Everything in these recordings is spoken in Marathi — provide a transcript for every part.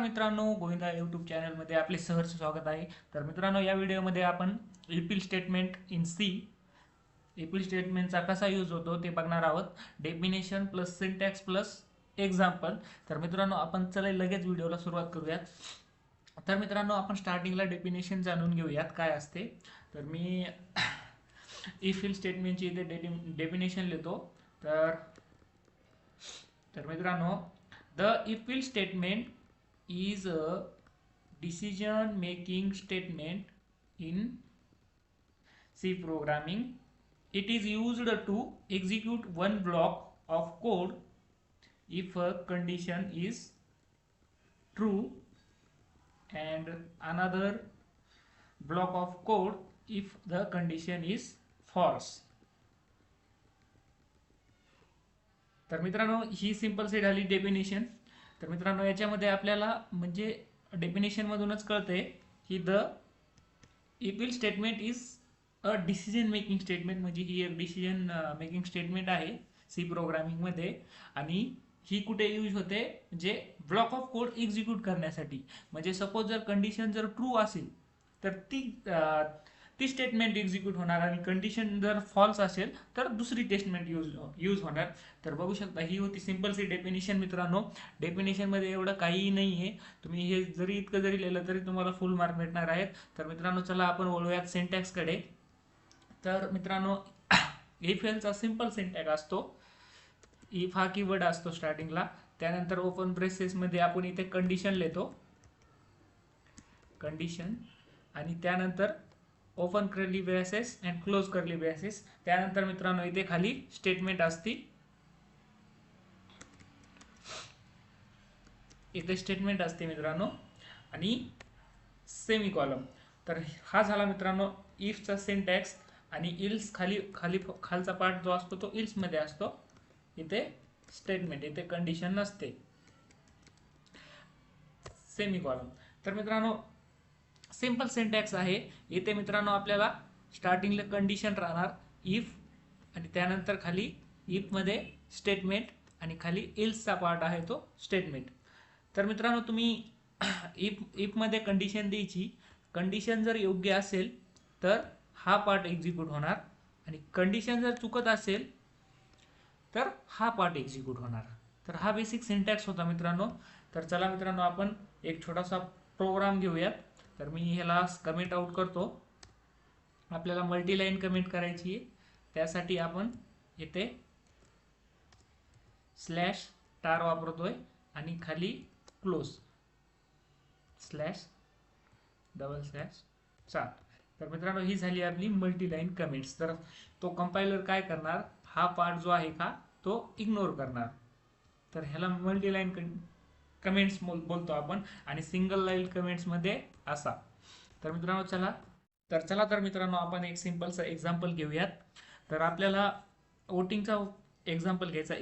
मित्रांनो, गोविंदा यूट्यूब चॅनलमध्ये आपले सहर्ष स्वागत आहे. तर मित्रांनो, या व्हिडिओमध्ये आपण if else statement in C, if else स्टेटमेंटचा कसा यूज होतो ते बघणार आहोत. Definition plus syntax plus example. तर मित्रांनो, आपण चला लगेच व्हिडिओला सुरुवात करूयात. तर मित्रांनो, आपण स्टार्टिंगला डेफिनेशन जाणून घेऊयात काय असते. तर मी इफिल स्टेटमेंटची इथे डेफिनेशन लिहितो. तर तर मित्रांनो, the Eiffel statement is a decision making statement in C programming. It is used to execute one block of code if a condition is true and another block of code if the condition is false. तर मित्रांनो, ही सिंपल सी झाली डेफिनेशन. तर मित्रांनो, याच्यामध्ये आपल्याला म्हणजे डेफिनेशन मधूनच कळतंय की the Eiffel statement is a decision making statement. म्हणजे ही एक डिसिजन मेकिंग स्टेटमेंट आहे सी प्रोग्रामिंग मध्ये. आणि ही कुठे यूज होते, म्हणजे ब्लॉक ऑफ कोड एक्झिक्यूट करण्यासाठी. म्हणजे सपोज जर कंडिशन जर ट्रू असेल तर ती स्टेटमेंट एक्झिक्यूट होणार, आणि कंडिशन जर फॉल्स असेल तर दुसरी स्टेटमेंट यूज होणार. तर बघू शकता, ही होती सिंपल सी डेफिनेशन. मित्रांनो, डेफिनेशन मध्ये एवढं काहीही नाही आहे. तुम्ही हे जरी इतकं जरी लिहिलं तरी तुम्हाला फुल मार्क भेटणार आहेत. तर मित्रांनो, चला आपण वळूयात सिंटॅक्स कडे. तर मित्रांनो, इफ एल्सचा सिंपल सिंटॅक्स असतो. इफ हा कीवर्ड असतो स्टार्टिंगला, त्यानंतर ओपन ब्रेसेस मध्ये आपण इथे कंडिशन लिहितो, कंडिशन, आणि त्यानंतर open curly braces and close curly braces. त्यानंतर मित्रांनो, इथे खाली स्टेटमेंट असती, इथे स्टेटमेंट असते मित्रांनो, आणि सेमी कॉलम. तर हा झाला मित्रांनो इफचा सिंटॅक्स. आणि इल्स खालचा पार्ट जो असतो तो इल्स मध्ये असतो. इथे स्टेटमेंट, इथे कंडिशन नसते, सेमी कॉलम. तर मित्रांनो, सिंपल सिंटॅक्स आहे. इथे मित्रांनो आपल्याला स्टार्टिंगला कंडिशन राहणार इफ, आणि त्यानंतर खाली इफ मध्ये स्टेटमेंट, आणि खाली इल्सचा पार्ट आहे तो स्टेटमेंट. तर मित्रांनो, तुम्ही इफ मध्ये कंडिशन द्यायची. कंडिशन जर योग्य असेल तर हा पार्ट एक्झिक्यूट होणार, आणि कंडिशन जर चुकत असेल तर हा पार्ट एक्झिक्यूट होणार. तर हा बेसिक सिंटॅक्स होता मित्रांनो. तर चला मित्रांनो, आपण एक छोटासा प्रोग्राम घेऊयात. तर मी ह्याला कमेंट आउट करतो. आपल्याला मल्टीलाईन कमेंट करायची आहे. त्यासाठी आपण इथे स्लॅश स्टार वापरतोय, आणि खाली close slash double slash star. तर मित्रांनो, ही झाली आपली मल्टीलाईन कमेंट्स. तर तो कंपायलर काय करणार, हा पार्ट जो आहे का तो इग्नोर करणार. तर ह्याला मल्टीलाईन कमेंट्स बोलतो आपण, आणि सिंगल लाईन कमेंट्स मध्ये असा. तर मित्रांनो, चला मित्रांनो, आपण एक सिंपलचा एक्झाम्पल घेऊयात. तर आपल्याला वोटिंगचा एक्झाम्पल घ्यायचा.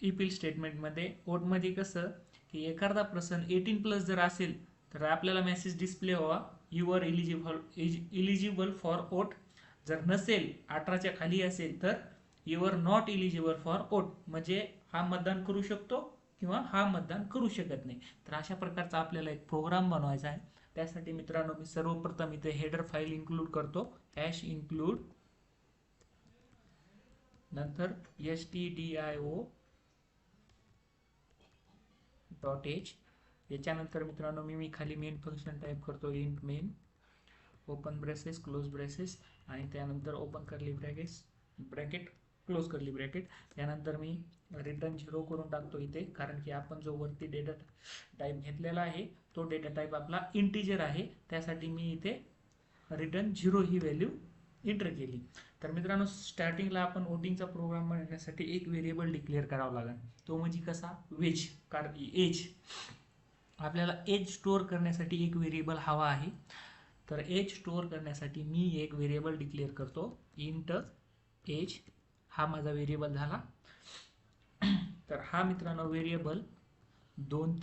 इफिल स्टेटमेंटमध्ये वोटमध्ये कसं की एखादा पर्सन 18+ जर असेल तर आपल्याला मेसेज डिस्प्ले व्हावा, you are eligible for vote. जर नसेल, 18च्या खाली असेल तर you are not eligible for vote. म्हणजे हा मतदान करू शकतो किंवा हा मतदान करू शकत नाही. तर अशा प्रकारचा आपल्याला एक प्रोग्राम बनवायचा आहे. त्यासाठी मित्रांनो, मी सर्वप्रथम इथे हेडर फाईल इन्क्लूड करतो, हॅश इन्क्लूड, नंतर stdio .h. याच्यानंतर मित्रांनो, मी खाली मेन फंक्शन टाईप करतो, int main, open braces close braces, आणि त्यानंतर open curly bracket close curly bracket. त्यानंतर मी रिटर्न 0 करून टाकतो इथे, कारण की आपण जो वरती डेटा टाईप घेतलेला आहे तो डेटा टाईप आपला इंटिजर आहे. त्यासाठी मी इथे रिटर्न 0 ही व्हॅल्यू एंटर केली. तर मित्रांनो, स्टार्टिंगला आपण वोटिंगचा प्रोग्राम बनवण्यासाठी एक व्हेरिएबल डिक्लेअर करावा लागेल. तो म्हणजे कसा, वेज, कारण एज. आपल्याला एज स्टोअर करण्यासाठी एक व्हेरिएबल हवा आहे. तर एज स्टोअर करण्यासाठी मी एक व्हेरिएबल डिक्लेअर करतो, इंट एज. हा माझा व्हेरिएबल झाला. तर हा मित्रांनो व्हेरिएबल 2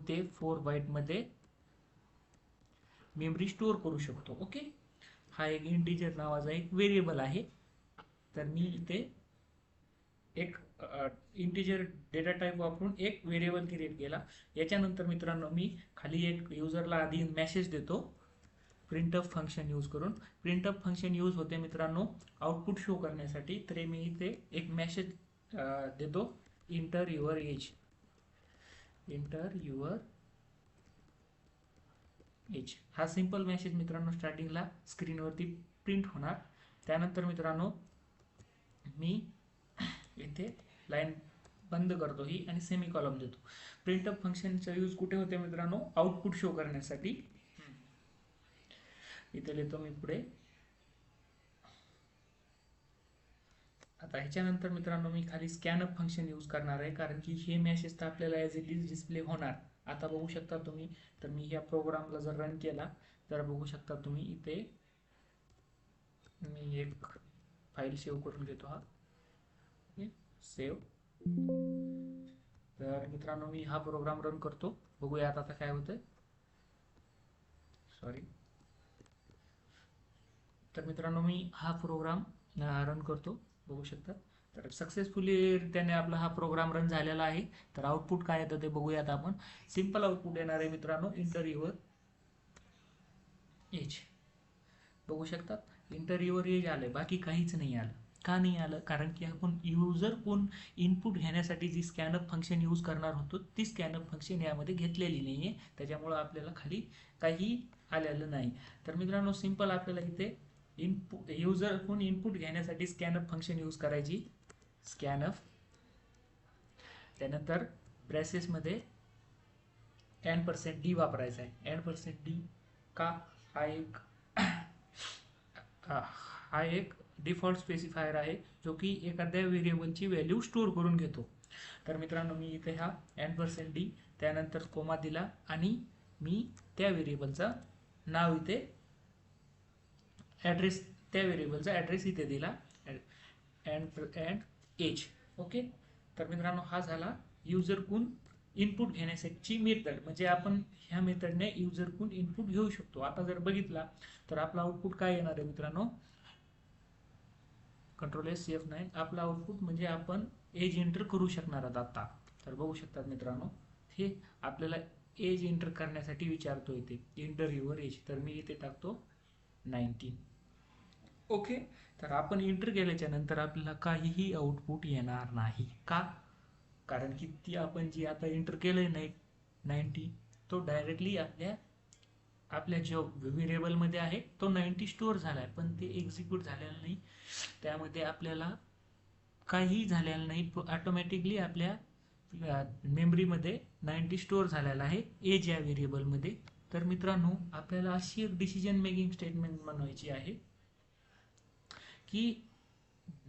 ते 4 बाईट मध्ये मेमरी स्टोअर करू शकतो. ओके, हा एक इंटिजर नावाचा एक व्हेरिएबल आहे. तर मी इथे एक इंटिजर डेटा टाईप वापरून एक व्हेरिएबल क्रिएट केला. याच्यानंतर मित्रांनो मी खाली एक युजरला आधी मेसेज देतो प्रिंटअप फंक्शन यूज करून. प्रिंटअप फंक्शन यूज होते मित्रांनो आउटपुट शो करण्यासाठी. तर मी इथे एक मेसेज देतो enter your age. Enter your age हा सिंपल मेसेज मित्रांनो स्टार्टिंगला स्क्रीनवरती प्रिंट होणार. त्यानंतर मित्रांनो मी इथे लाईन बंद करतो ही आणि सेमी कॉलम देतो. प्रिंटअप फंक्शनचा यूज कुठे होते मित्रांनो आउटपुट शो करण्यासाठी. इथे लिहितो मी पुढे. आता ह्याच्यानंतर मित्रांनो मी खाली स्कॅनअप फंक्शन यूज करणार आहे कारण की हे मेसेज तर आपल्याला ॲज इट इज डिस्प्ले होणार. आता बघू शकता तुम्ही. तर मी ह्या प्रोग्रामला जर रन केला तर बघू शकता तुम्ही इथे मी एक फाईल सेव्ह करून घेतो. हा सेव्ह. तर मित्रांनो मी हा प्रोग्राम रन करतो. बघूया आता काय होतंय. सॉरी. तर मित्रांनो मी हा प्रोग्राम रन करतो. बघू शकता. तर सक्सेसफुली त्याने आपला हा प्रोग्राम रन झालेला आहे. तर आउटपुट काय येतं ते बघूयात आपण. सिंपल आउटपुट येणार आहे मित्रांनो इंटर युअर एज. बघू शकतात इंटर युअर एज आलंय. बाकी काहीच नाही आलं. का नाही आलं कारण की आपण युजर कोण इनपुट घेण्यासाठी जी स्कॅनअप फंक्शन यूज करणार होतो ती स्कॅनअप फंक्शन यामध्ये घेतलेली नाहीये. त्याच्यामुळं आपल्याला खाली काही आलेलं नाही. तर मित्रांनो सिंपल आपल्याला इथे इनपुट युजर कोण इनपुट घेण्यासाठी स्कॅनअप फंक्शन यूज करायची. स्कॅनअप. त्यानंतर ब्रेसेसमध्ये %d वापरायचा आहे. %d का हा एक डिफॉल्ट स्पेसिफायर आहे जो की एखाद्या व्हेरिएबलची व्हॅल्यू स्टोअर करून घेतो. तर मित्रांनो मी इथे हा %d त्यानंतर कोमा दिला आणि मी त्या व्हेरिएबलचा नाव इथे ॲड्रेस त्या व्हेरिएबलचा ॲड्रेस इथे दिला अँड एज. ओके. तर मित्रांनो हा झाला युजरकडून इनपुट घेण्यासाठी मेथड. म्हणजे आपण ह्या मेथडने युजरकडून इनपुट घेऊ शकतो. आता जर बघितला तर आपला आउटपुट काय येणार आहे मित्रांनो. Ctrl+C F9 आपला आउटपुट म्हणजे आपण एज एंटर करू शकणार आहात आता. तर बघू शकतात मित्रांनो हे आपल्याला एज एंटर करण्यासाठी विचारतो इथे इंटर युअर एज. तर मी इथे टाकतो 19. ओके. तर आपण एंटर केल्याच्या नंतर आपल्याला काहीही आउटपुट येणार नाही. का कारण की ती आपण जी आता एंटर केलंय नाही 90 तो डायरेक्टली आपल्या जो व्हेरिएबलमध्ये आहे तो 90 स्टोअर झालाय पण ते एक्झिक्यूट झालेलं नाही. त्यामध्ये आपल्याला काही झालेलं नाही. ऑटोमॅटिकली आपल्या मेमरीमध्ये 90 स्टोअर झालेला आहे एज या व्हेरिएबलमध्ये. तर मित्रांनो आपल्याला अशी एक डिसिजन मेकिंग स्टेटमेंट बनवायची आहे की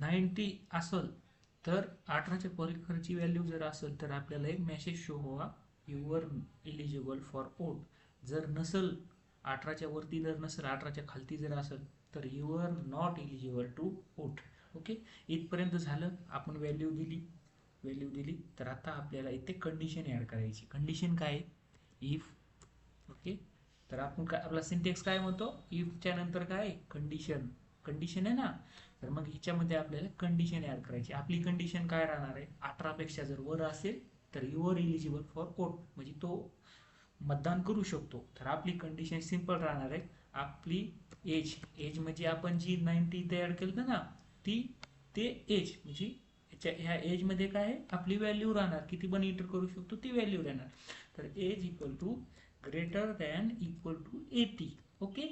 90 असेल तर 18च्या पलीकडची व्हॅल्यू जर असेल तर आपल्याला एक मेसेज शो व्हावा युअर एलिजिबल फॉर वोट. जर नसेल 18च्या वरती जर नसेल 18च्या खालती जर असेल तर you are not eligible to vote. Okay. इथपर्यंत झालं. आपण व्हॅल्यू दिली तर आता आपल्याला इथे कंडिशन ॲड करायची. कंडिशन काय इफ. ओके. तर आपण काय आपला सिंटेक्स काय म्हणतो इफच्या नंतर काय कंडिशन आहे ना. तर मग ह्याच्यामध्ये आपल्याला कंडिशन ॲड करायची. आपली कंडिशन काय राहणार आहे 18पेक्षा जर वर असेल तर you are eligible for vote म्हणजे तो मतदान करू शकतो. तर आपली कंडिशन सिंपल राहणार आहे. आपली एज म्हणजे आपण जी 90 इथे ॲड केलं ना ते एज म्हणजे ह्या एजमध्ये काय आहे आपली व्हॅल्यू राहणार. किती पण एंटर करू शकतो ती व्हॅल्यू राहणार. तर age equal to greater than equal to 80. Okay.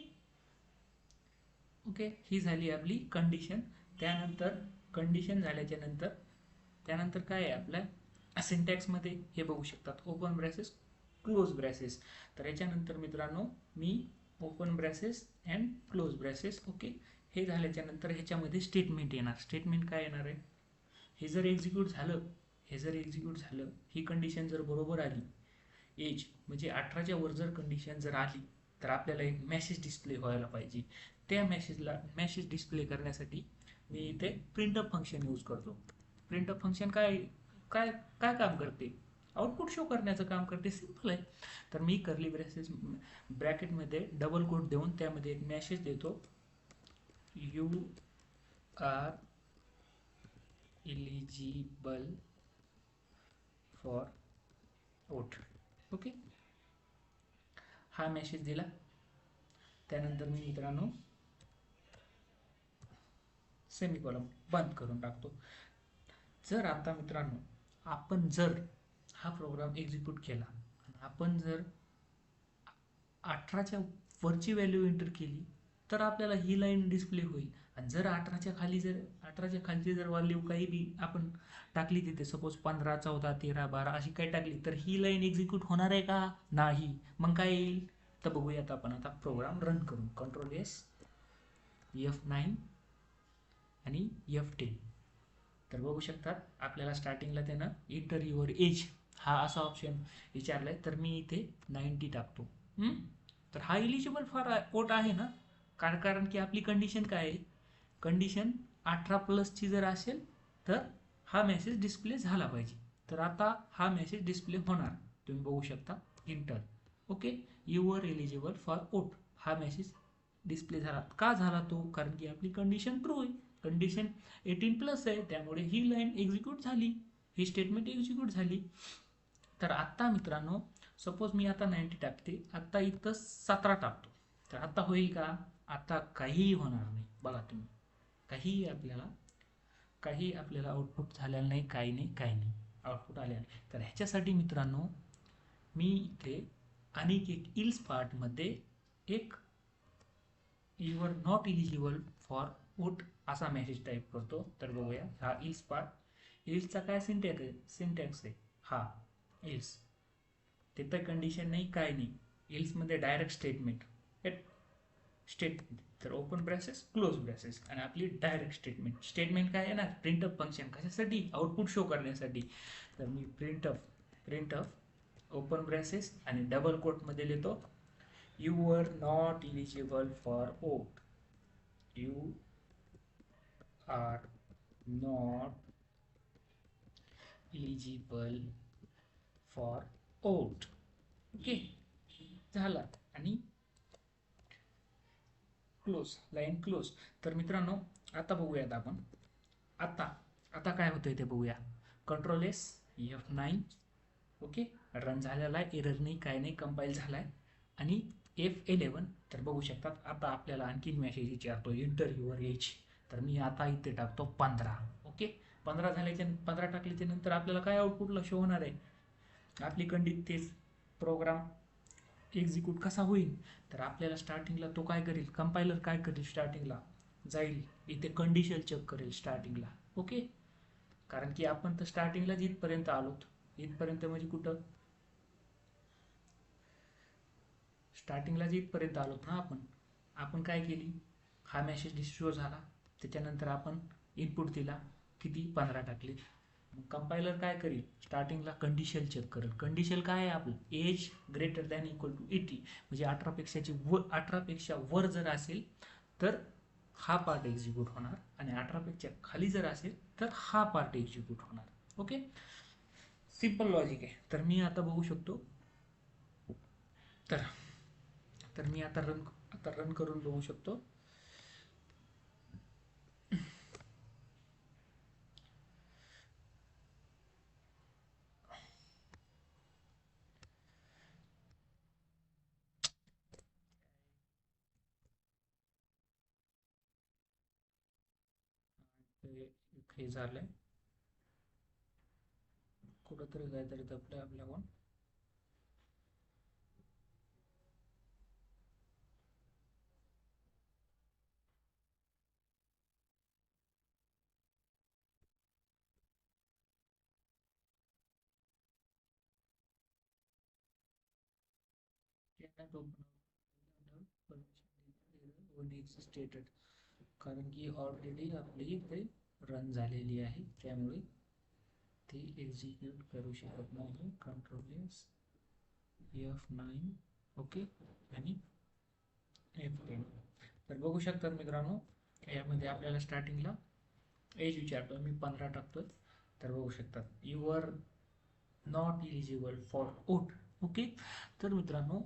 Okay. ही झाली आपली कंडिशन. त्यानंतर कंडिशन झाल्याच्या नंतर त्यानंतर काय आहे आपल्या सिंटॅक्समध्ये हे बघू शकतात ओपन ब्रॅसेस क्लोज ब्रॅसेस. तर याच्यानंतर मित्रांनो मी ओपन ब्रॅसेस अँड क्लोज ब्रॅसेस. ओके. हे झाल्याच्या नंतर ह्याच्यामध्ये स्टेटमेंट येणार. स्टेटमेंट काय येणार आहे हे जर एक्झिक्यूट झालं ही कंडिशन जर बरोबर आली एज म्हणजे 18च्या वर जर कंडिशन जर आली तर आपल्याला एक मेसेज डिस्प्ले व्हायला पाहिजे. त्या मेसेज डिस्प्ले करण्यासाठी मी इथे प्रिंटअप फंक्शन यूज करतो. प्रिंटअप फंक्शन काय काय काय काम करते आउटपुट शो करण्याचं काम करते. सिंपल आहे. तर मी कर्ली ब्रॅकेटमध्ये डबल कोट देऊन त्यामध्ये एक मेसेज देतो you are eligible for vote. Okay, हा मेसेज दिला. त्यानंतर मी मित्रांनो सेमीकोलन बंद करून टाकतो. जर आता मित्रांनो आपण जर हा प्रोग्राम एक्झिक्यूट केला, आपण जर 18च्या वरची व्हॅल्यू एंटर केली तर आपल्याला ही लाईन डिस्प्ले होईल. आणि जर 18च्या खालची जर व्हॅल्यू काही बी आपण टाकली तिथे, सपोज 15, 14, 13, 12 अशी काही टाकली, तर ही लाईन एक्झिक्यूट होणार आहे का? नाही. मग काय येईल तर बघूयात आपण आता प्रोग्राम रन करून. कंट्रोल एस, F9 आणि F10. तर बघू शकतात आपल्याला स्टार्टिंगला त्यानं इंटर युअर एज हा असा ऑप्शन विचारलाय, तर मी इथे 90 टाकतो. तर हा इलिजिबल फॉर ओट आहे ना, कारण की आपली कंडिशन काय आहे, कंडिशन 18+ जर असेल तर हा मेसेज डिस्प्ले झाला पाहिजे. तर आता हा मेसेज डिस्प्ले होणार, तुम्ही बघू शकता enter. Okay, you are eligible for vote हा मेसेज डिस्प्ले झाला. का झाला तो? कारण की आपली कंडिशन ट्रू आहे, कंडिशन 18+ आहे, त्यामुळे ही लाईन एक्झिक्यूट झाली, ही स्टेटमेंट एक्झिक्यूट झाली. तर आता मित्रांनो सपोज मी आता 90 टाकते, आता इथं 17 टाकतो, तर आता होईल का? आता काहीही होणार नाही. बघा तुम्ही, काही आपल्याला आउटपुट झालेलं नाही, काही नाही आउटपुट आले नाही. तर ह्याच्यासाठी मित्रांनो मी इथे आणि एक इल्स पार्टमध्ये एक you are not eligible for vote असा मेसेज टाईप करतो. तर बघूया हा इल्स पार्ट. इल्सचा काय सिंटॅक्स आहे हा इल्स, तिथं कंडिशन नाही, काय नाही. इल्समध्ये डायरेक्ट स्टेटमेंट. तर ओपन ब्रॅसेस, क्लोज ब्रॅसेस, आणि आपली डायरेक्ट स्टेटमेंट काय आहे ना, प्रिंटअप फंक्शन. कशासाठी? आउटपुट शो करण्यासाठी. तर मी प्रिंटअप ओपन ब्रॅसेस आणि डबल कोटमध्ये लिहितो, you are not eligible for vote. You are not eligible for vote. Okay, झाला. आणि क्लोज, लाईन क्लोज. तर मित्रांनो आता बघूयात आपण आता काय होतंय ते बघूया. Control S, F9. Okay, run झालेला आहे, एरर नाही, काय नाही, कंपाईल झालाय. आणि F11. तर बघू शकतात आता आपल्याला आणखीन मेसेज विचारतो इंटर युअर एज. तर मी आता इथे टाकतो 15. ओके, 15 टाकल्याच्या नंतर आपल्याला काय आउटपुटला शो होणार आहे, आपली कंडिशन तेच प्रोग्राम एक्झिक्यूट कसा होईल. तर आपल्याला स्टार्टिंगला तो काय करेल, कंपायलर काय करेल, स्टार्टिंगला जाईल इथे कंडिशन चेक करेल स्टार्टिंगला. ओके, कारण की आपण तर स्टार्टिंगलाच इथपर्यंत आलोत. इथपर्यंत म्हणजे कुठं, स्टार्टिंगलाच इथपर्यंत आलोत ना आपण काय केली, हा मेसेज शो झाला, त्याच्यानंतर आपण इनपुट दिला, किती 15 टाकले. कंपायलर काय करेल, स्टार्टिंगला कंडिशन चेक करेल. कंडिशन काय आहे आपलं, age greater than equal to 80, म्हणजे 18पेक्षा वर जर असेल तर हा पार्ट एक्झिक्यूट होणार, आणि 18पेक्षा खाली जर असेल तर हा पार्ट एक्झिक्यूट होणार. ओके, सिंपल लॉजिक आहे. तर मी आता बघू शकतो, तर मी आता रन करून बघू शकतो. हे झालंय, कुठंतरी काहीतरी दबलंय आपल्याकडून. स्टेटेड, कारण की ऑलरेडी आपली ते रन झालेली आहे, त्यामुळे ती एक्झिक्यूट करू शकत नाही. Control S, F9. ओके, आणि F10. तर बघू शकतात मित्रांनो, यामध्ये आपल्याला स्टार्टिंगला एज विचारतो, मी 15 टाकतोय. तर बघू शकतात you are not eligible for vote. Okay, तर मित्रांनो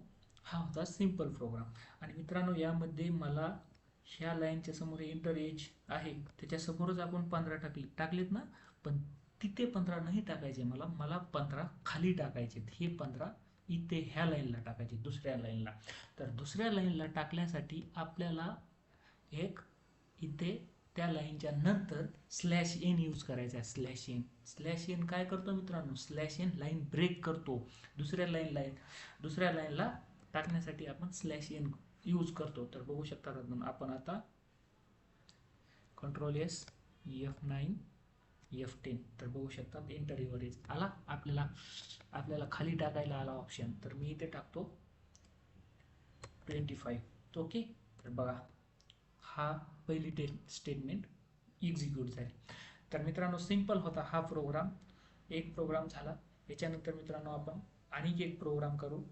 हा होता सिंपल प्रोग्राम. आणि मित्रांनो यामध्ये मला ह्या लाईनच्या समोर इंटर एज आहे त्याच्या समोरच आपण 15 टाकलेत ना, पण तिथे 15 नाही टाकायचे, मला 15 खाली टाकायचे. हे 15 इथे ह्या लाईनला टाकायचे, दुसऱ्या लाईनला. तर दुसऱ्या लाईनला टाकण्यासाठी आपल्याला एक इथे त्या लाईनच्या नंतर स्लॅश एन यूज करायचा आहे. स्लॅश एन काय करतो मित्रांनो, स्लॅश एन लाईन ब्रेक करतो. दुसऱ्या लाईनला टाकण्यासाठी आपण स्लॅश एन यूज करतो. तर बघू शकता आपण आता कंट्रोल एस F9 F10, तर बघू शकता एंटर एव्हरेज आला. आपल्याला खाली टाकायला आला ऑप्शन, तर मी इथे टाकतो 25. ओके, तर बघा हा पहिली स्टेटमेंट एक्झिक्यूट झाली. तर मित्रांनो सिंपल होता हा प्रोग्राम. एक प्रोग्राम झाला. याच्यानंतर मित्रांनो आपण आणखी एक प्रोग्राम करू.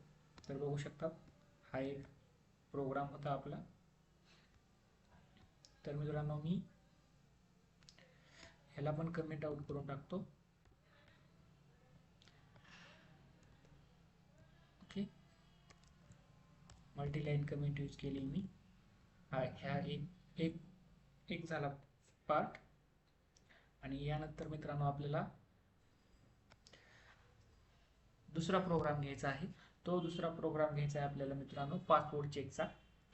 तर बघू शकता हा एक प्रोग्राम होता आपला. तर मित्रांनो मी ह्याला पण कमेंट आउट करून टाकतो. ओके, मल्टीलाईन कमेंट यूज केली मी. ह्या एक झाला पार्ट. आणि यानंतर मित्रांनो आपल्याला दुसरा प्रोग्राम घ्यायचा आहे. तो दुसरा प्रोग्राम घ्यायचा आहे आपल्याला मित्रांनो पासवर्ड चेकचा.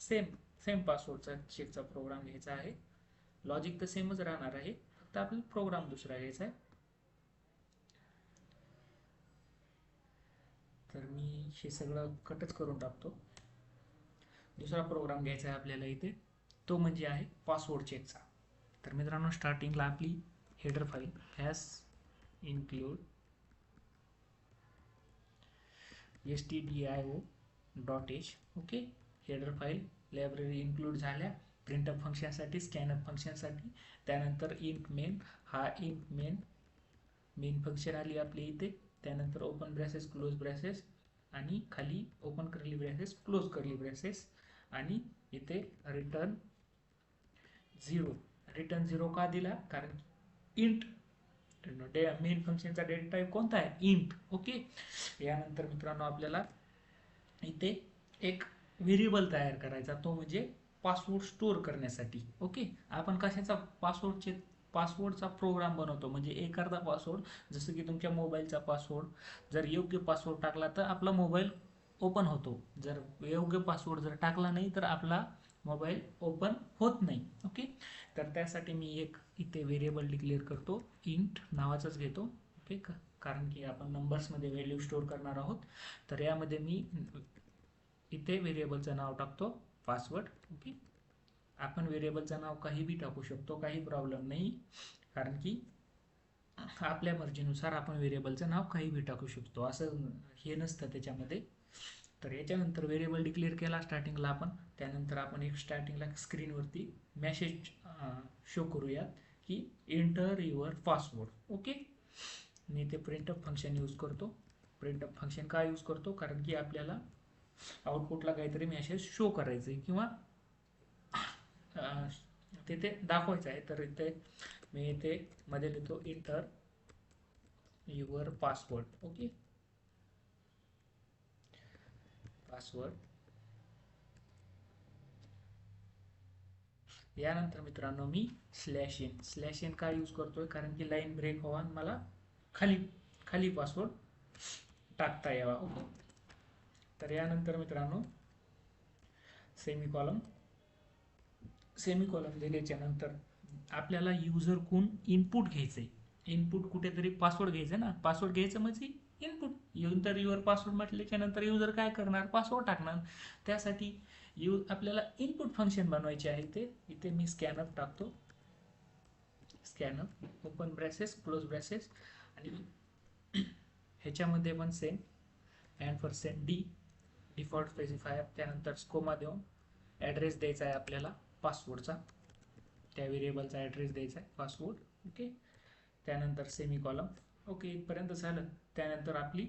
सेम पासवर्डचा चेकचा प्रोग्राम घ्यायचा आहे. लॉजिक तर सेमच राहणार आहे, फक्त आपल्याला प्रोग्राम दुसरा घ्यायचा आहे. तर मी हे सगळं कटच करून टाकतो. दुसरा प्रोग्राम घ्यायचा आहे आपल्याला इथे, तो म्हणजे आहे पासवर्ड चेकचा. तर मित्रांनो स्टार्टिंगला आपली header file has include stdio.h. Okay, header file library include झाल्या. प्रिंटअप फंक्शनसाठी, स्कॅनअप फंक्शनसाठी. त्यानंतर इंट मेन, हा इंट मेन फंक्शन आली आपली इथे. त्यानंतर ओपन ब्रॅसेस क्लोज ब्रॅसेस आणि खाली open curly braces close curly ब्रॅसेस. आणि इथे रिटर्न 0 का दिला, कारण इंट मेन फंक्शनचा डेटा टाईप कोणता आहे, इंट. ओके, यानंतर मित्रांनो आपल्याला इथे एक व्हेरिएबल तयार करायचा, तो म्हणजे पासवर्ड स्टोअर करण्यासाठी. ओके, आपण कशाचा पासवर्डचा प्रोग्राम बनवतो, म्हणजे एखादा पासवर्ड, जसं की तुमच्या मोबाईलचा पासवर्ड जर योग्य पासवर्ड टाकला तर आपला मोबाईल ओपन होतो. जर योग्य पासवर्ड जर टाकला नाही तर आपला मोबाईल ओपन होत नाही. ओके, तर त्यासाठी मी एक इथे व्हेरिएबल डिक्लेअर करतो, इंट नावाचाच घेतो. ओके, कारण की आपण नंबर्समध्ये व्हॅल्यू स्टोअर करणार आहोत. तर यामध्ये मी इथे व्हेरिएबलचं नाव टाकतो पासवर्ड. ओके, आपण व्हेरिएबलचं नाव काही बी टाकू शकतो, काही प्रॉब्लेम नाही, कारण की आपल्या मर्जीनुसार आपण व्हेरिएबलचं नाव काही बी टाकू शकतो, असं हे नसतं त्याच्यामध्ये. तर याच्यानंतर व्हेरिएबल डिक्लेअर केला स्टार्टिंगला आपण. त्यानंतर आपण एक स्टार्टिंगला स्क्रीनवरती मेसेज शो करूयात की एंटर युअर पासवर्ड. ओके, मी ते प्रिंटअप फंक्शन यूज करतो. प्रिंटअप फंक्शन का यूज करतो, कारण की आपल्याला आउटपुटला काहीतरी मेसेज शो करायचं आहे किंवा तिथे दाखवायचं आहे. तर इथे मी इथे मध्ये लिहितो enter your password. Okay, password. यानंतर मित्रांनो मी स्लॅश एन का यूज करतोय, कारण की लाईन ब्रेक व्हावा आणि मला खाली पासवर्ड टाकता यावा. ओके, तर यानंतर मित्रांनो सेमिकॉलम दिल्याच्या नंतर आपल्याला युजर कोण इनपुट घ्यायचंय. इनपुट कुठेतरी पासवर्ड घ्यायचं ना, पासवर्ड घ्यायचं म्हणजे इनपुट. युजर युअर पासवर्ड म्हटल्याच्या नंतर युजर काय करणार, पासवर्ड टाकणार. त्यासाठी आपल्याला इनपुट फंक्शन बनवायचे आहे. ते इथे मी स्कॅनअप टाकतो. स्कॅनअप ओपन ब्रॅसेस क्लोज ब्रॅसेस आणि ह्याच्यामध्ये पण सेम $d डिफॉल्ट स्पेसिफायर. त्यानंतर स्कोमा देऊन ॲड्रेस द्यायचा आहे आपल्याला पासवर्डचा, त्या व्हेरिएबलचा ॲड्रेस द्यायचा आहे पासवर्ड. ओके, त्यानंतर सेमिकॉलम. ओके, इथपर्यंत झालं. त्यानंतर आपली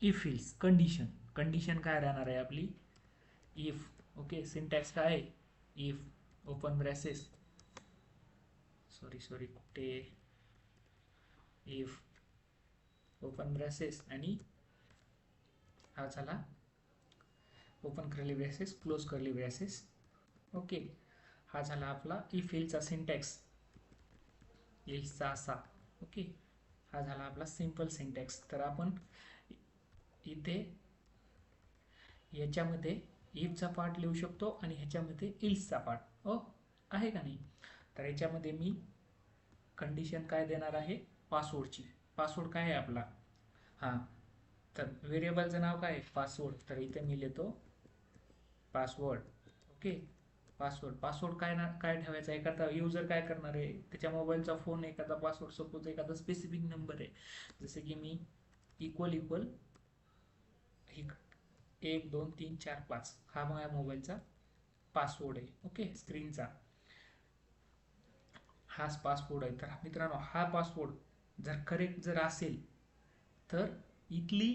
इफ इल्स कंडिशन काय राहणार आहे आपली, इफ. ओके, सिंटॅक्स काय आहे, इफ ओपन ब्रॅसेस कुठे, इफ ओपन ब्रॅसेस आणि हा झाला open curly braces close curly braces. Okay, हा झाला आपला इफ एल्सचा सिंटॅक्स, एल्सचा असा. ओके, हा झाला आपला सिंपल सिंटॅक्स. तर आपण इथे याच्यामध्ये इफचा पार्ट लिहू शकतो आणि ह्याच्यामध्ये एल्सचा पार्ट आहे का नाही. तर याच्यामध्ये मी कंडिशन काय देणार आहे, पासवर्डची. पासवर्ड काय आहे आपला, हां, तर व्हेरिएबलचं नाव काय आहे, पासवर्ड. तर इथे मी लिहितो पासवर्ड. Okay, password. पासवर्ड काय ठेवायचा, एखादा युजर काय करणार आहे, त्याच्या मोबाईलचा फोन एखादा पासवर्ड, सपोज एखादा स्पेसिफिक नंबर आहे, जसे की मी इक्वल 1 2 3 4 5 हा माझ्या मोबाईलचा पासवर्ड आहे. ओके, स्क्रीनचा हाच पासवर्ड आहे. तर मित्रांनो, हा पासवर्ड जर करेक्ट जर असेल तर इथली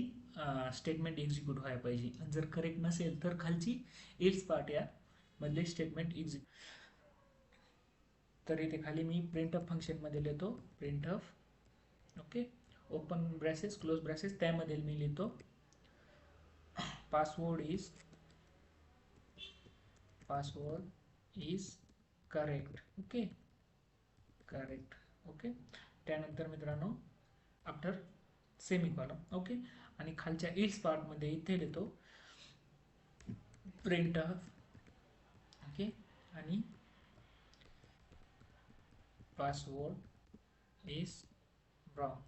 स्टेटमेंट एक्झिक्यूट व्हायला पाहिजे, आणि जर करेक्ट नसेल तर खालची एल्स पार्ट या मधले स्टेटमेंट एक्झिक्यूट. तर इथे खाली मी प्रिंटअप फंक्शनमध्ये लिहितो प्रिंटअप. ओके, ओपन ब्रॅसेस क्लोज ब्रॅसेस, त्यामध्ये मी लिहितो password is correct. Okay, correct. Okay, त्यानंतर मित्रांनो आफ्टर सेमिकॉलन. ओके, आणि खालच्या इल्स पार्टमध्ये इथे लिहितो प्रिंटअप. ओके, आणि पासवर्ड इज रॉंग.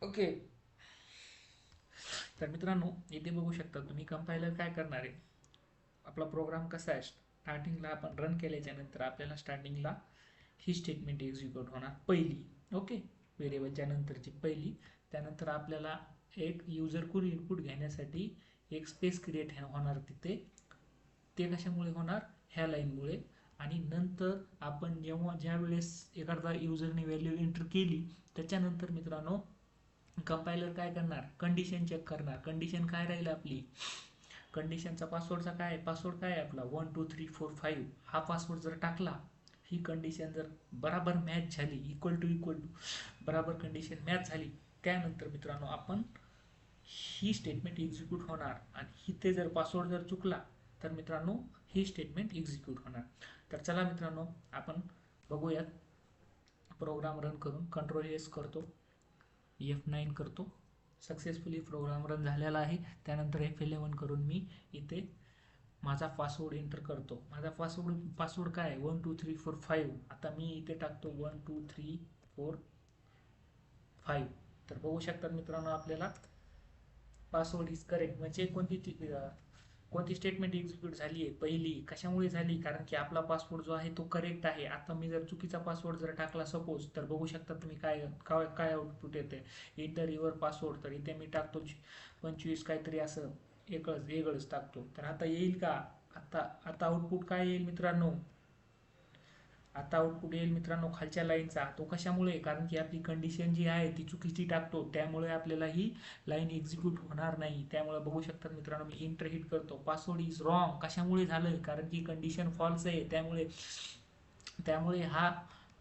ओके, तर मित्रांनो इथे बघू शकता तुम्ही, कंपायलर काय करणार आहे, आपला प्रोग्राम कसा आहे, स्टार्टिंगला आपण रन केल्याच्या नंतर आपल्याला स्टार्टिंगला ही स्टेटमेंट एक्झिक्यूट होणार पहिली. ओके, व्हेरिएबलच्या नंतरची पहिली. त्यानंतर आपल्याला एक युजर कोड इनपुट घेण्यासाठी एक स्पेस क्रिएट होणार तिथे, ते कशामुळे होणार, ह्या लाईनमुळे. आणि नंतर आपण ज्या वेळेस एखादा युजरने व्हॅल्यू एंटर केली त्याच्यानंतर मित्रांनो कंपायलर काय करणार, कंडिशन चेक करणार. कंडिशन काय राहील आपली, कंडिशनचा पासवर्डचा काय, पासवर्ड काय आहे आपला 1 2 3 4 5 हा पासवर्ड जर टाकला, ही कंडिशन जर बराबर मॅच झाली, इक्वल टू बराबर कंडिशन मॅच झाली, त्यानंतर मित्रांनो आपण ही स्टेटमेंट एक्झिक्यूट होणार. आणि इथे जर पासवर्ड जर चुकला तर मित्रांनो ही स्टेटमेंट एक्झिक्यूट होणार. तर चला मित्रांनो आपण बघूयात प्रोग्राम रन करून. कंट्रोल एस करतो, F9 करतो, सक्सेसफुली प्रोग्राम रन झालेला आहे. त्यानंतर F11 करून मी इथे माझा पासवर्ड एंटर करतो. माझा पासवर्ड काय आहे 1 2 3 4 5. आता मी इथे टाकतो 1 2 3 4 5. तर बघू शकतात मित्रांनो आपल्याला पासवर्ड इज करेक्ट, म्हणजे कोणती स्टेटमेंट एक्झिक्यूट झाली आहे, पहिली. कशामुळे झाली, कारण की आपला पासवर्ड जो आहे तो करेक्ट आहे. आता मी जर चुकीचा पासवर्ड जर टाकला सपोज, तर बघू शकता तुम्ही काय आउटपुट येते, इंटर युअर पासवर्ड. तर इथे मी टाकतो 25 काहीतरी असं वेगळंच टाकतो. तर आता येईल का, आता आउटपुट काय येईल मित्रांनो, आता आउटपुट येईल मित्रांनो खालच्या लाईनचा. तो कशामुळे, कारण की आपली कंडिशन जी आहे ती चुकीची टाकतो, त्यामुळे आपल्याला ही लाईन एक्झिक्यूट होणार नाही. त्यामुळे बघू शकतात मित्रांनो मी इंटर हिट करतो, पासवर्ड इज रॉंग. कशामुळे झालं, कारण की कंडिशन फॉल्स आहे, त्यामुळे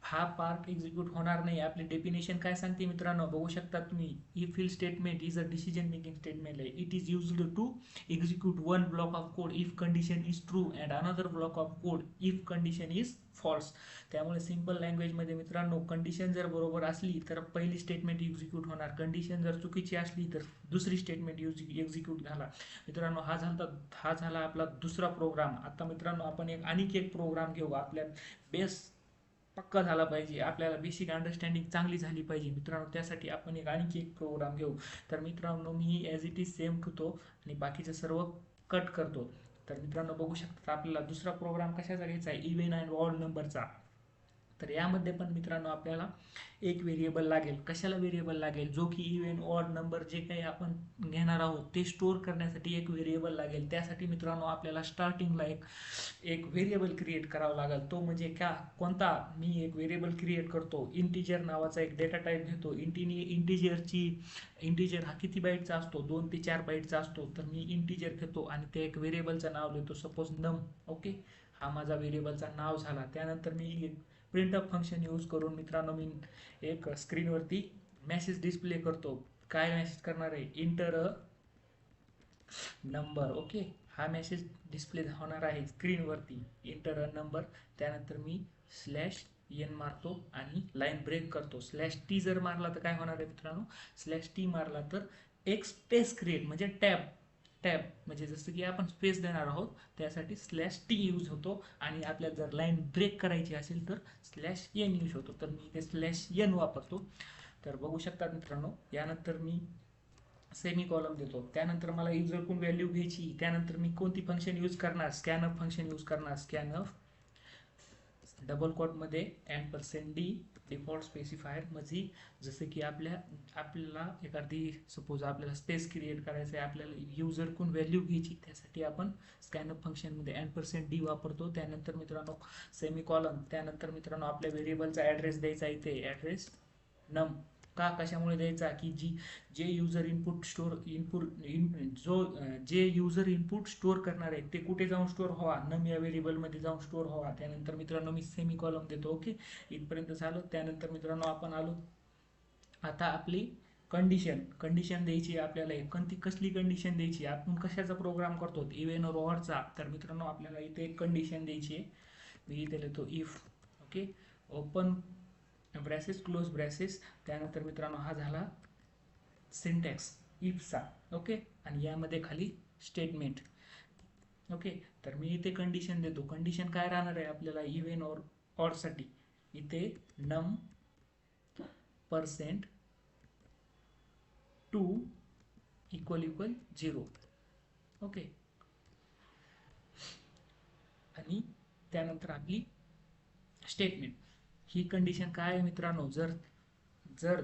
हा पार्ट एक्झिक्यूट होणार नाही. आपली डेफिनेशन काय सांगते मित्रांनो, बघू शकता तुम्ही, if else statement is a decision making statement आहे. It is used to execute one block of code if condition is true and another block of code if condition is false. त्यामुळे सिंपल लँग्वेजमध्ये मित्रांनो, कंडिशन जर बरोबर असली तर पहिली स्टेटमेंट एक्झिक्यूट होणार, कंडिशन जर चुकीची असली तर दुसरी स्टेटमेंट एक्झिक्यूट झाला. मित्रांनो हा झाला आपला दुसरा प्रोग्राम. आता मित्रांनो आपण आणखी एक प्रोग्राम घेऊ. आपल्या बेस पक्का झाला पाहिजे, आपल्याला बेसिक अंडरस्टँडिंग चांगली झाली पाहिजे मित्रांनो, त्यासाठी आपण आणखी एक प्रोग्राम घेऊ. तर मित्रांनो मी ॲज इट इज सेम ठेवतो आणि बाकीचं सर्व कट करतो. तर मित्रांनो बघू शकता आपल्याला दुसरा प्रोग्राम कशाचा घ्यायचा आहे, इव्हन अँड ऑड नंबरचा. तर यामध्ये पण मित्रांनो आपल्याला एक व्हेरिएबल लागेल. कशाला व्हेरिएबल लागेल, जो की इव्हन ऑड नंबर जे काही आपण घेणार आहोत ते स्टोअर करण्यासाठी एक व्हेरिएबल लागेल. त्यासाठी मित्रांनो आपल्याला स्टार्टिंगला एक व्हेरिएबल क्रिएट करावा लागेल. तो म्हणजे कोणता, मी एक व्हेरिएबल क्रिएट करतो, इंटिजर नावाचा एक डेटा टाईप घेतो. इंटिजर हा किती बाईटचा असतो, 2 ते 4 बाईटचा असतो. तर मी इंटिजर घेतो आणि ते एक व्हेरिएबलचं नाव देतो, सपोज नम. ओके, हा माझा व्हेरिएबलचा नाव झाला. त्यानंतर मी प्रिंटअप फंक्शन यूज करून मित्रांनो मी एक स्क्रीनवरती मेसेज डिस्प्ले करतो. काय मेसेज करणार आहे, इंटर अ नंबर. ओके, हा मेसेज डिस्प्ले होणार आहे स्क्रीनवरती, इंटर अ नंबर. त्यानंतर मी स्लॅश एन मारतो आणि लाईन ब्रेक करतो. स्लॅश टी जर मारला तर काय होणार आहे मित्रांनो, स्लॅश टी मारला तर एक स्पेस क्रिएट म्हणजे टॅब, टॅब म्हणजे जसं की आपण स्पेस देणार आहोत त्यासाठी स्लॅश टी यूज होतो. आणि आपल्याला जर लाईन ब्रेक करायची असेल तर स्लॅश एन यूज होतो. तर मी इथे स्लॅश एन वापरतो. तर बघू शकता मित्रांनो, यानंतर मी सेमी कॉलम देतो. त्यानंतर मला युजर कोण व्हॅल्यू घ्यायची, त्यानंतर मी कोणती फंक्शन यूज करणार, स्कॅनअप फंक्शन यूज करणार. स्कॅनअप डबल कोटमध्ये &d डिफॉल्ट स्पेसिफायर म्हणजे जसं की आपल्याला एखादी सपोज आपल्याला स्पेस क्रिएट करायचं आहे, आपल्याला युजर कोण व्हॅल्यू घ्यायची, त्यासाठी आपण स्कॅनअप फंक्शनमध्ये &d वापरतो. त्यानंतर मित्रांनो सेमी कॉलम, त्यानंतर मित्रांनो आपल्या व्हेरिएबलचा ॲड्रेस द्यायचा इथे, ॲड्रेस नम. का कशामुळे द्यायचा की जे युजर इनपुट स्टोर जे युजर इनपुट स्टोर करणार आहे ते कुठे जाऊन स्टोर व्हावा, नम या व्हेरिएबलमध्ये जाऊन स्टोर व्हावा. त्यानंतर मित्रांनो मी सेमी कॉलम देतो. ओके, इथपर्यंत झालं. त्यानंतर मित्रांनो आपण आलो आता आपली कंडिशन द्यायची आपल्याला. कोणती कसली कंडिशन द्यायची, आपण कशाचा प्रोग्राम करतो, इव्हन और ऑरचा. तर मित्रांनो आपल्याला इथे एक कंडिशन द्यायची आहे. मी इथे लिहितो if. Okay, open braces close braces. त्यानंतर मित्रांनो हा झाला सिंटॅक्स इफचा. ओके, आणि यामध्ये खाली स्टेटमेंट. ओके, तर मी इथे कंडिशन देतो. कंडिशन काय राहणार आहे आपल्याला इव्हन और ऑरसाठी, इथे नम % 2 == 0. ओके, आणि त्यानंतर आपली स्टेटमेंट. ही कंडिशन काय आहे मित्रांनो, जर जर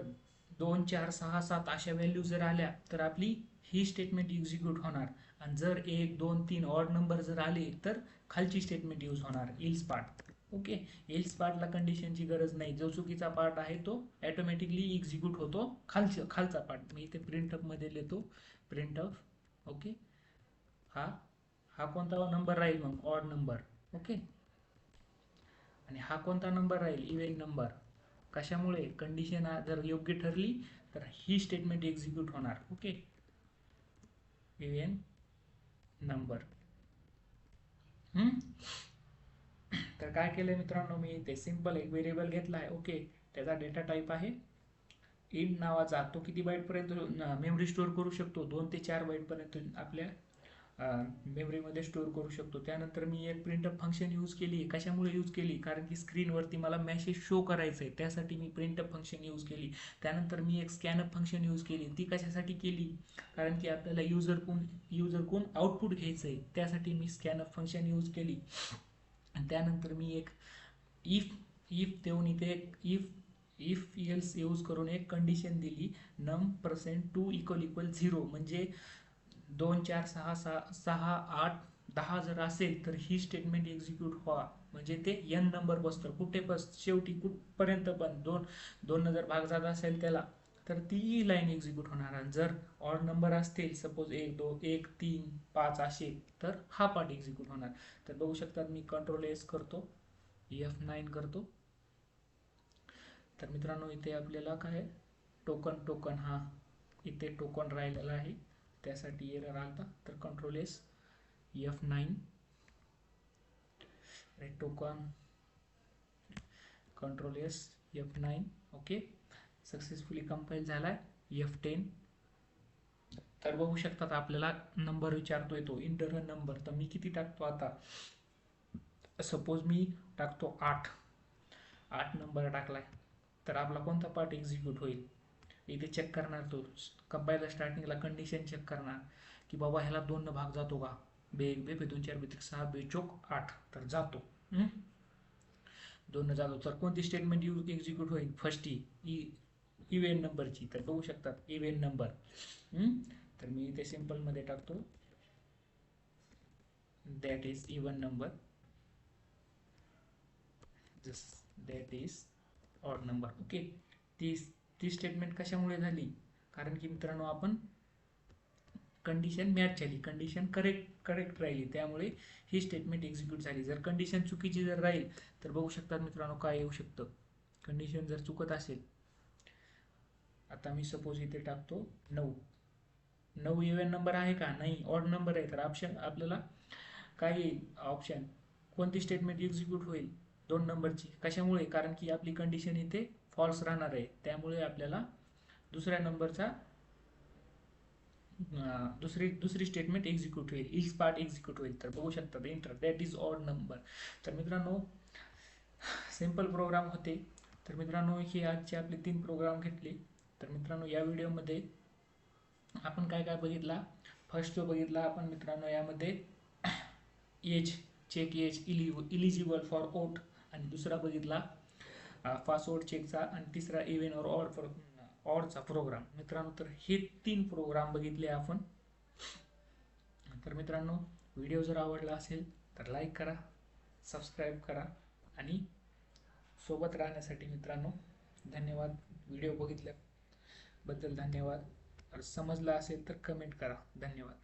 2 4 6 7 अशा व्हॅल्यू जर आल्या तर आपली ही स्टेटमेंट एक्झिक्यूट होणार. आणि जर 1 2 3 ऑड नंबर जर आले तर खालची स्टेटमेंट यूज होणार, एल्स पार्ट. ओके, एल्स पार्टला कंडिशनची गरज नाही. जो चुकीचा पार्ट आहे तो ऑटोमॅटिकली एक्झिक्यूट होतो, खालचा पार्ट. मी इथे प्रिंटअप मध्ये लिहितो प्रिंटअप. ओके, हा हा कोणता नंबर राहील मग, ऑड नंबर. ओके, आणि हा कोणता नंबर राहील, इव्हन नंबर. कशामुळे, कंडिशन जर योग्य ठरली तर ही स्टेटमेंट एक्झिक्यूट होणार. Okay, even number. तर काय केलंय मित्रांनो, मी ते सिंपल एक व्हेरिएबल घेतला आहे. ओके, त्याचा डेटा टाईप आहे इंट नावाचा. तो किती बाईट पर्यंत मेमरी स्टोअर करू शकतो, 2 ते 4 बाईट पर्यंत आपल्या मेमरीमध्ये स्टोअर करू शकतो. त्यानंतर मी एक प्रिंटअप फंक्शन यूज केली. कशामुळे यूज केली, कारण की स्क्रीनवरती मला मेसेज शो करायचं आहे, त्यासाठी मी प्रिंटअप फंक्शन यूज केली. त्यानंतर मी एक स्कॅनअप फंक्शन यूज केली. ती कशासाठी केली, कारण की आपल्याला युजर कोण आउटपुट घ्यायचं आहे, त्यासाठी मी स्कॅनअप फंक्शन यूज केली. आणि त्यानंतर मी एक इफ देऊन इथे एक इफ एल्स यूज करून एक कंडिशन दिली, नम % 2 == 0. म्हणजे 2 4 6 6 8 10 जर असेल तर ही स्टेटमेंट एक्झिक्यूट व्हावा. म्हणजे ते n नंबर बसतं, कुठे शेवटी कुठपर्यंत पण 2 जर भाग जात असेल त्याला, तर ती लाईन एक्झिक्यूट होणार. आणि जर ऑड नंबर असतील सपोज 1 2 1 3 5 असे, तर हा पार्ट एक्झिक्यूट होणार. तर बघू शकता मी Ctrl+S करतो, F9 करतो. तर मित्रांनो इथे आपल्याला काय टोकन हा इथे टोकन राहिलेला आहे, त्यासाठी एरर आलता. तर Ctrl+S F9 token, Ctrl+S F9. Okay, successfully compile झालाय. F10. तर बघू शकतात आपल्याला नंबर विचारतोय तो, इंटर अ नंबर. तर मी किती टाकतो आता, सपोज मी टाकतो 8 नंबर टाकलाय. तर आपला कोणता पार्ट एक्झिक्यूट होईल, इथे चेक करणार तो. कंपाईलर स्टार्टिंगला कंडिशन चेक करणार की बाबा ह्याला 2 न भाग जातो का, बे 1 बे 2 4 बे 3 6 बे 4 8, तर जातो. 2 न जातो. तर कोणती स्टेटमेंट एक्झिक्यूट होईल, फर्स्ट इव्हन नंबरची. तर बघू शकतात इव्हन नंबर. तर मी इथे सिंपल मध्ये टाकतो that is even number, that is odd number. Okay, ती स्टेटमेंट कशामुळे झाली, कारण की मित्रांनो आपण कंडिशन मॅच झाली, कंडिशन करेक्ट राहिली, त्यामुळे ही स्टेटमेंट एक्झिक्यूट झाली. जर कंडिशन चुकीची जर राहील तर बघू शकतात मित्रांनो काय येऊ शकतं, कंडिशन जर चुकत असेल. आता मी सपोज इथे टाकतो 9. 9 इव्हन नंबर आहे का? नाही, ऑड नंबर आहे. तर ऑप्शन आपल्याला काय येईल? ऑप्शन कोणती स्टेटमेंट एक्झिक्यूट होईल? 2 नंबरची. कशामुळे? कारण की आपली कंडिशन इथे फॉल्स राहणार आहे, त्यामुळे आपल्याला दुसऱ्या नंबरचा दुसरी स्टेटमेंट एक्झिक्यूट होईल, इज पार्ट एक्झिक्यूट होईल. तर बघू शकता inter that is odd number. तर मित्रांनो सिंपल प्रोग्राम होते. तर मित्रांनो हे आजचे आपले 3 प्रोग्राम घेतले. तर मित्रांनो या व्हिडिओमध्ये आपण काय काय बघितला? फर्स्ट जो बघितला आपण मित्रांनो यामध्ये age check age eligible for vote, आणि दुसरा बघितला पासवर्ड चेकचा, आणि तिसरा इव्हन और ऑडचा प्रोग्राम. मित्रांनो तर हे 3 प्रोग्राम बघितले आपण. तर मित्रांनो व्हिडिओ जर आवडला असेल तर लाईक करा, सबस्क्राईब करा, आणि सोबत राहण्यासाठी मित्रांनो धन्यवाद. व्हिडिओ बघितल्याबद्दल धन्यवाद. समजला असेल तर कमेंट करा. धन्यवाद.